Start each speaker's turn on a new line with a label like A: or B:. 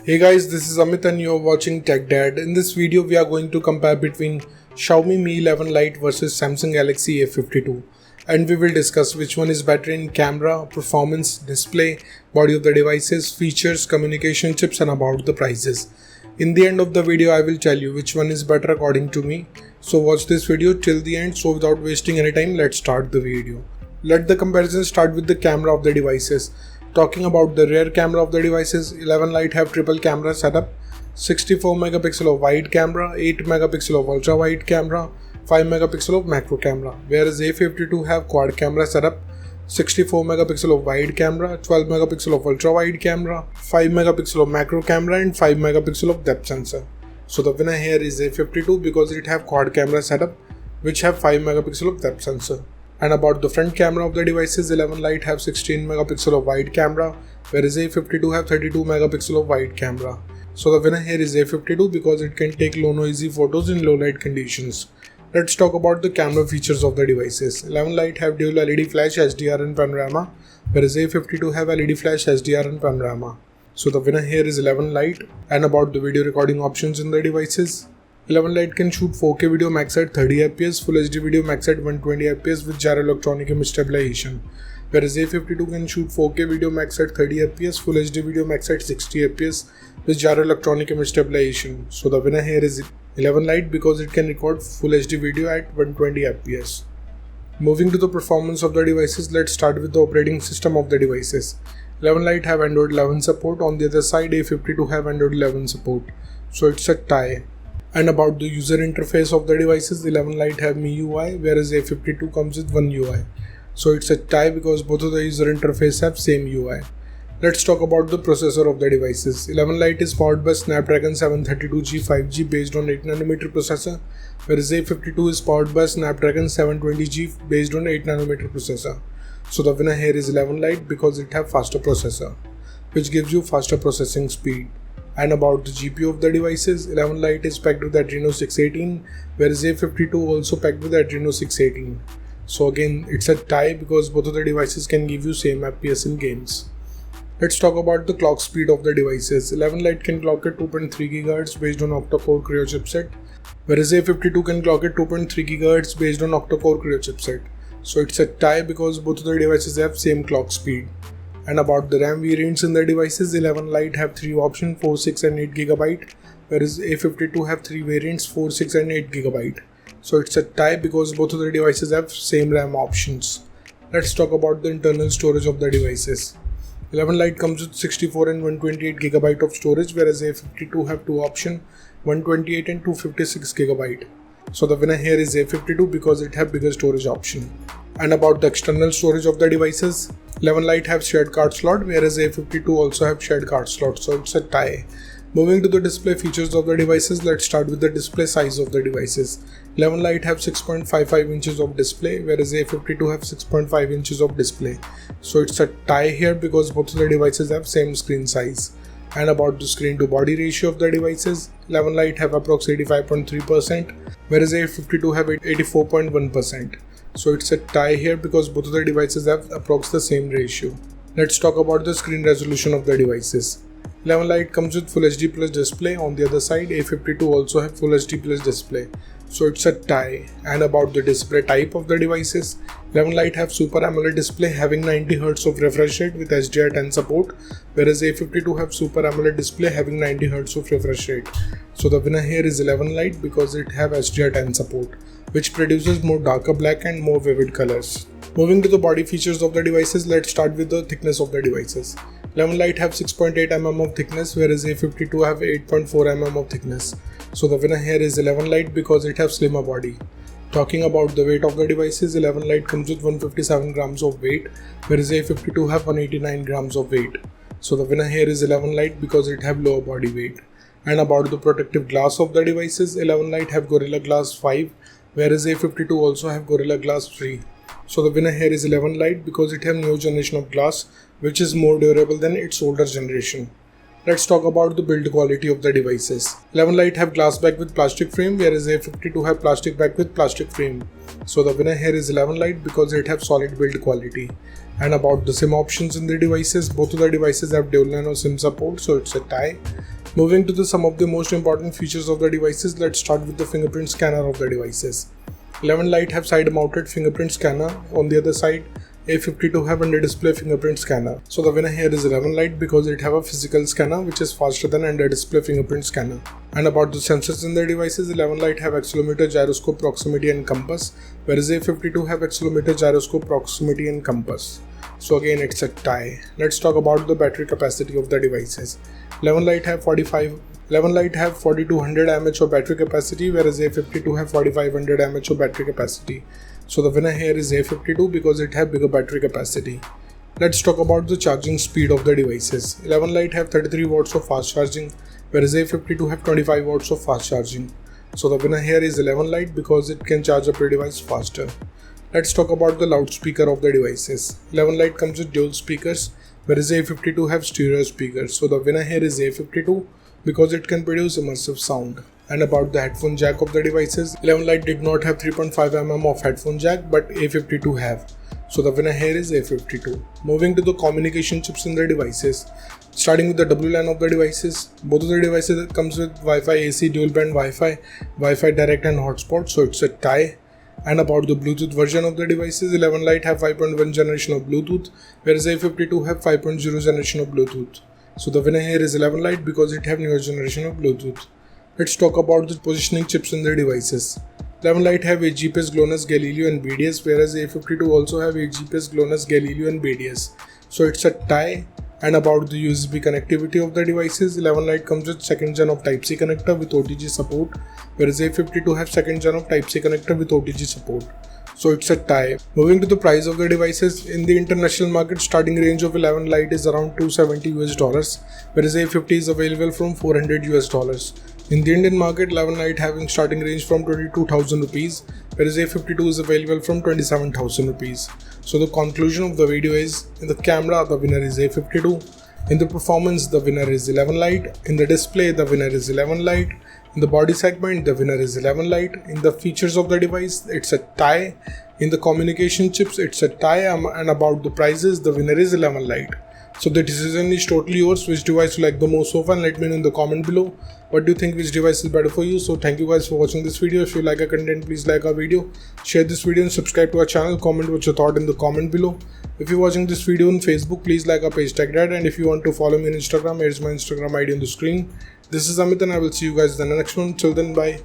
A: Hey guys, this is Amit and you're watching Tech Dad. In this video, we are going to compare between Xiaomi Mi 11 Lite versus Samsung Galaxy A52, and we will discuss which one is better in camera, performance, display, body of the devices, features, communication chips, and about the prices. In the end of the video, I will tell you which one is better according to me. So watch this video till the end. So without wasting any time, let's start the video. Let the comparison start with the camera of the devices. Talking about the rear camera of the devices, 11 Lite have triple camera setup, 64 megapixel of wide camera, 8 megapixel of ultra wide camera, 5 megapixel of macro camera, whereas A52 have quad camera setup, 64 megapixel of wide camera, 12 megapixel of ultra wide camera, 5 megapixel of macro camera and 5 megapixel of depth sensor. So the winner here is A52 because it have quad camera setup which have 5 megapixel of depth sensor. And about the front camera of the devices, 11 Lite have 16 megapixel of wide camera, whereas A52 have 32 megapixel of wide camera. So the winner here is A52 because it can take low noisy photos in low light conditions. Let's talk about the camera features of the devices. 11 Lite have dual LED flash HDR and panorama, whereas A52 have LED flash HDR and panorama. So the winner here is 11 Lite. And about the video recording options in the devices, 11 Lite can shoot 4K video max at 30fps, Full HD video max at 120fps with gyro electronic image stabilization, whereas A52 can shoot 4K video max at 30fps, Full HD video max at 60fps with gyro electronic image stabilization. So the winner here is 11 Lite because it can record Full HD video at 120fps. Moving to the performance of the devices, let's start with the operating system of the devices. 11 Lite have Android 11 support, on the other side A52 have Android 11 support, so it's a tie. And about the user interface of the devices, 11 Lite have MIUI whereas A52 comes with one UI. So it's a tie because both of the user interface have same UI. Let's talk about the processor of the devices. 11 Lite is powered by Snapdragon 732G 5G based on 8nm processor, whereas A52 is powered by Snapdragon 720G based on 8nm processor. So the winner here is 11 Lite because it have faster processor, which gives you faster processing speed. And about the GPU of the devices, 11 Lite is packed with Adreno 618, whereas A52 also packed with Adreno 618. So again, it's a tie because both of the devices can give you same FPS in games. Let's talk about the clock speed of the devices. 11 Lite can clock at 2.3 GHz based on octa-core Creo chipset, whereas A52 can clock at 2.3 GHz based on octa-core Creo chipset. So it's a tie because both of the devices have same clock speed. And about the RAM variants in the devices, 11 Lite have 3 options, 4, 6 and 8 GB, whereas A52 have 3 variants, 4, 6 and 8 GB. So it's a tie because both of the devices have same RAM options. Let's talk about the internal storage of the devices. 11 Lite comes with 64 and 128 GB of storage, whereas A52 have 2 options, 128 and 256 GB. So the winner here is A52 because it have bigger storage option. And about the external storage of the devices, 11 Lite have shared card slot, whereas A52 also have shared card slot, so it's a tie. Moving to the display features of the devices, let's start with the display size of the devices. 11 Lite have 6.55 inches of display, whereas A52 have 6.5 inches of display. So it's a tie here because both of the devices have same screen size. And about the screen to body ratio of the devices, 11 Lite have approx 85.3%, whereas A52 have 84.1%. So it's a tie here because both of the devices have approx the same ratio. Let's talk about the screen resolution of the devices. 11 Lite comes with Full HD Plus display, on the other side A52 also have Full HD Plus display. So it's a tie. And about the display type of the devices, 11 Lite have Super AMOLED display having 90Hz of refresh rate with HDR10 support, whereas A52 have Super AMOLED display having 90Hz of refresh rate. So the winner here is 11 Lite because it have HDR10 support, which produces more darker black and more vivid colors. Moving to the body features of the devices, let's start with the thickness of the devices. 11 Lite have 6.8 mm of thickness, whereas A52 have 8.4 mm of thickness. So the winner here is 11 Lite because it have slimmer body. Talking about the weight of the devices, 11 Lite comes with 157 grams of weight, whereas A52 have 189 grams of weight. So the winner here is 11 Lite because it have lower body weight. And about the protective glass of the devices, 11 Lite have Gorilla Glass 5, whereas A52 also have Gorilla Glass 3. So the winner here is 11 Lite because it have new generation of glass which is more durable than its older generation. Let's talk about the build quality of the devices. 11 Lite have glass back with plastic frame, whereas A52 have plastic back with plastic frame. So the winner here is 11 Lite because it have solid build quality. And about the SIM options in the devices, both of the devices have dual nano SIM support, so it's a tie. Moving to some of the most important features of the devices, let's start with the fingerprint scanner of the devices. 11 Lite have side mounted fingerprint scanner. On the other side, A52 have under display fingerprint scanner. So the winner here is 11 Lite because it have a physical scanner which is faster than under display fingerprint scanner. And about the sensors in the devices, 11 Lite have accelerometer, gyroscope, proximity and compass, whereas A52 have accelerometer, gyroscope, proximity and compass. So again it's a tie. Let's talk about the battery capacity of the devices. 11 Lite have 4200 mAh of battery capacity, whereas A52 have 4500 mAh of battery capacity. So the winner here is A52 because it have bigger battery capacity. Let's talk about the charging speed of the devices. 11 Lite have 33 watts of fast charging, whereas A52 have 25 watts of fast charging. So the winner here is 11 Lite because it can charge up your device faster. Let's talk about the loudspeaker of the devices. 11 Lite comes with dual speakers, whereas A52 have stereo speakers. So the winner here is A52 because it can produce immersive sound. And about the headphone jack of the devices, 11 Lite did not have 3.5mm of headphone jack, but A52 have. So the winner here is A52. Moving to the communication chips in the devices. Starting with the WLAN of the devices, both of the devices comes with Wi-Fi AC, dual band Wi-Fi, Wi-Fi direct and hotspot, so it's a tie. And about the Bluetooth version of the devices, 11 Lite have 5.1 generation of Bluetooth, whereas A52 have 5.0 generation of Bluetooth. So the winner here is 11 Lite because it have newer generation of Bluetooth. Let's talk about the positioning chips in the devices. 11 Lite have AGPS, GLONASS, Galileo and BDS, whereas A52 also have AGPS, GLONASS, Galileo and BDS. So it's a tie. And about the USB connectivity of the devices, 11 Lite comes with 2nd gen of Type-C connector with OTG support, whereas A52 have 2nd gen of Type-C connector with OTG support. So it's a tie. Moving to the price of the devices, in the international market, starting range of 11 Lite is around $270, whereas A50 is available from $400. In the Indian market, 11 Lite having starting range from 22,000 rupees, whereas A52 is available from 27,000 rupees. So the conclusion of the video is, in the camera, the winner is A52. In the performance, the winner is 11 Lite. In the display, the winner is 11 Lite. In the body segment, the winner is 11 Lite. In the features of the device, it's a tie. In the communication chips, it's a tie. And about the prices, the winner is 11 Lite. So the decision is totally yours. Which device you like the most so far, and let me know in the comment below. What do you think, which device is better for you? So thank you guys for watching this video. If you like our content, please like our video, share this video and subscribe to our channel. Comment what you thought in the comment below. If you're watching this video on Facebook, please like our page TechDad, and if you want to follow me on Instagram, here's my Instagram ID on the screen. This is Amit and I will see you guys in the next one. Till then, bye.